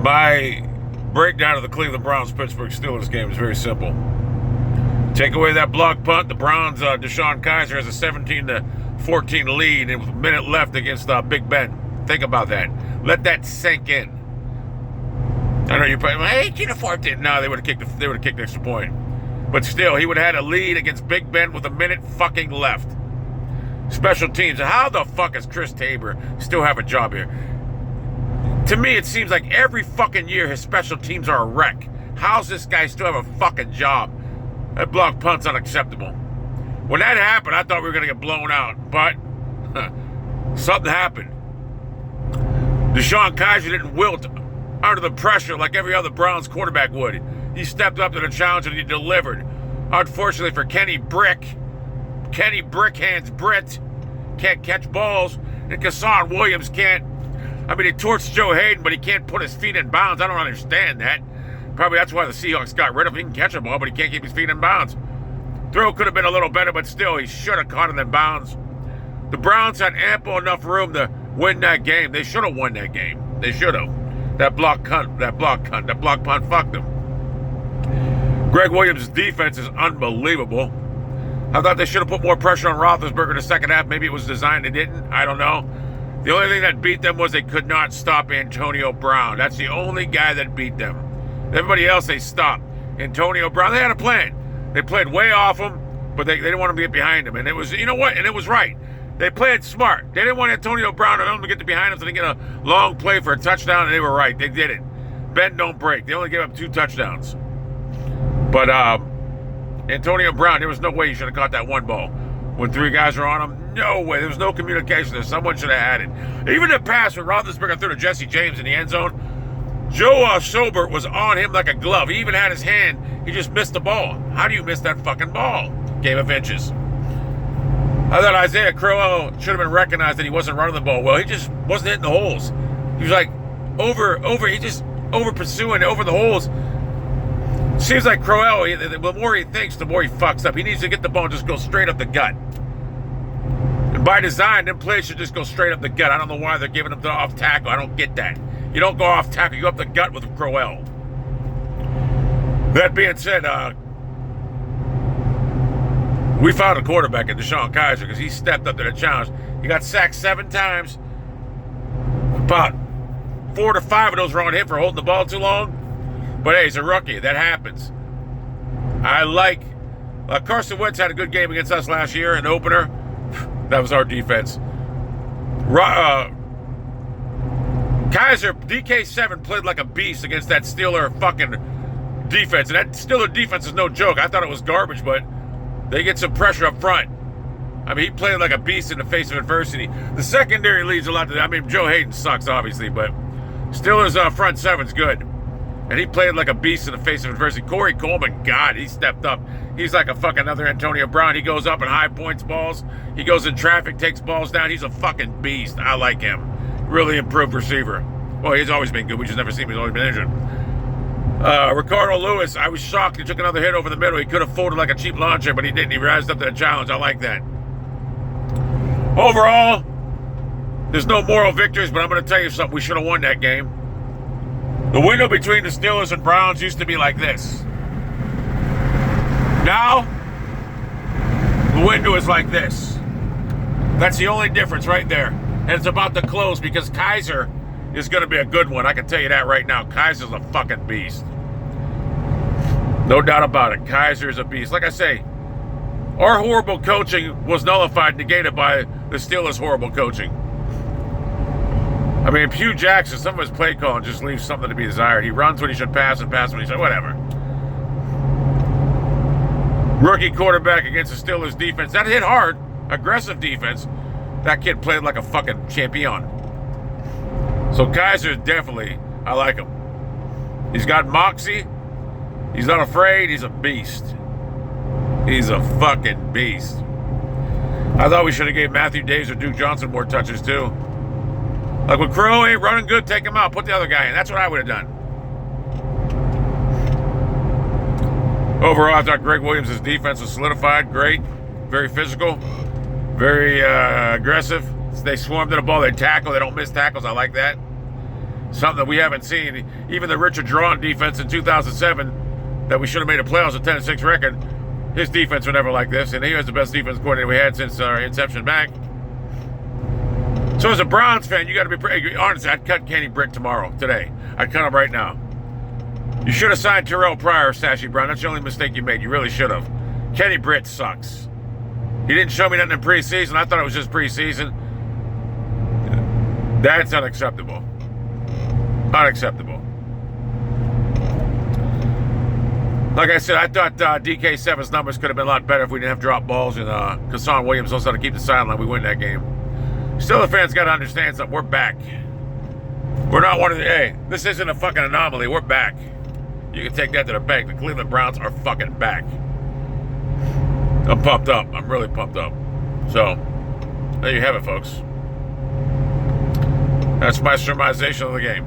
My breakdown of the Cleveland Browns-Pittsburgh Steelers game is very simple. Take away that block punt, the Browns, Deshaun Kizer has a 17-14 lead and with a minute left against Big Ben. Think about that. Let that sink in. I know you're probably, hey, 18-14. No, they would have kicked the extra point. But still, he would have had a lead against Big Ben with a minute fucking left. Special teams. How the fuck does Chris Tabor still have a job here? To me, it seems like every fucking year his special teams are a wreck. How's this guy still have a fucking job? That block punt's unacceptable. When that happened, I thought we were going to get blown out. But something happened. Deshaun Kizer didn't wilt under the pressure like every other Browns quarterback would. He stepped up to the challenge and he delivered. Unfortunately for Kenny Brickhands Britt can't catch balls, and Kizer Williams can't. I mean, he torched Joe Hayden, but he can't put his feet in bounds. I don't understand that. Probably that's why the Seahawks got rid of him. He can catch a ball, but he can't keep his feet in bounds. Throw could have been a little better, but still, he should have caught it in bounds. The Browns had ample enough room to win that game. They should have won that game. They should have. That block punt fucked them. Greg Williams' defense is unbelievable. I thought they should have put more pressure on Roethlisberger in the second half. Maybe it was designed, they didn't. I don't know. The only thing that beat them was they could not stop Antonio Brown. That's the only guy that beat them. Everybody else they stopped. Antonio Brown, they had a plan. They played way off him, but they didn't want him to get behind him. And it was, you know what? And it was right. They played smart. They didn't want Antonio Brown and them to get behind him so they get a long play for a touchdown, and they were right. They did it. Bend don't break. They only gave up 2 touchdowns. But Antonio Brown, there was no way he should have caught that one ball. When 3 guys were on him, no way. There was no communication there. Someone should have had it. Even the pass when Roethlisberger threw to Jesse James in the end zone, Joe Schobert was on him like a glove. He even had his hand. He just missed the ball. How do you miss that fucking ball? Game of inches. I thought Isaiah Crowell should have been recognized that he wasn't running the ball well. He just wasn't hitting the holes. He was like he just over pursuing over the holes. Seems like Crowell, the more he thinks, the more he fucks up. He needs to get the ball and just go straight up the gut. And by design, them plays should just go straight up the gut. I don't know why they're giving him the off tackle. I don't get that. You don't go off tackle, you go up the gut with Crowell. That being said, we found a quarterback in Deshaun Kizer because he stepped up to the challenge. He got sacked 7 times. About 4 to 5 of those were on him for holding the ball too long. But hey, he's a rookie. That happens. I like Carson Wentz had a good game against us last year, an opener. That was our defense. Kizer, DK7 played like a beast against that Steeler fucking defense. And that Steeler defense is no joke. I thought it was garbage, but they get some pressure up front. I mean, he played like a beast in the face of adversity. The secondary leads a lot to that. I mean, Joe Hayden sucks, obviously, but Steelers' front seven's good. And he played like a beast in the face of adversity. Corey Coleman, God, he stepped up. He's like a fucking other Antonio Brown. He goes up and high points balls. He goes in traffic, takes balls down. He's a fucking beast. I like him. Really improved receiver. Well, he's always been good. We just never seen him. He's always been injured. Ricardo Lewis, I was shocked. He took another hit over the middle. He could have folded like a cheap launcher, but he didn't. He rised up to the challenge. I like that. Overall, there's no moral victories, but I'm going to tell you something. We should have won that game. The window between the Steelers and Browns used to be like this. Now, the window is like this. That's the only difference right there. And it's about to close because Kizer is going to be a good one. I can tell you that right now. Kizer's a fucking beast. No doubt about it. Kizer is a beast. Like I say, our horrible coaching was nullified, negated by the Steelers' horrible coaching. I mean, Hugh Jackson, some of his play calling just leaves something to be desired. He runs when he should pass and pass when he should, whatever. Rookie quarterback against the Steelers defense. That hit hard. Aggressive defense. That kid played like a fucking champion. So Kizer, definitely, I like him. He's got moxie. He's not afraid. He's a beast. He's a fucking beast. I thought we should have gave Matthew Days or Duke Johnson more touches too. Like when Crow ain't running good, take him out, put the other guy in. That's what I would have done. Overall, I thought Greg Williams' defense was solidified. Great. Very physical. Very aggressive. They swarm to the ball. They tackle. They don't miss tackles. I like that. Something that we haven't seen. Even the Richard Drawn defense in 2007, that we should have made a playoffs at 10-6 record, his defense was never like this, and he was the best defense coordinator we had since our inception back. So as a Browns fan, you got to be pretty honestly. I'd cut Kenny Britt today. I'd cut him right now. You should have signed Terrell Pryor, Stashy Brown. That's the only mistake you made. You really should have. Kenny Britt sucks. He didn't show me nothing in preseason. I thought it was just preseason. That's unacceptable. Unacceptable. Like I said, I thought DK7's numbers could have been a lot better if we didn't have drop balls and Kizer Williams also had to keep the sideline. We win that game. Still, the fans got to understand something. We're back. We're not one of the... Hey, this isn't a fucking anomaly. We're back. You can take that to the bank. The Cleveland Browns are fucking back. I'm pumped up. I'm really pumped up. So, there you have it, folks. That's my surmisation of the game.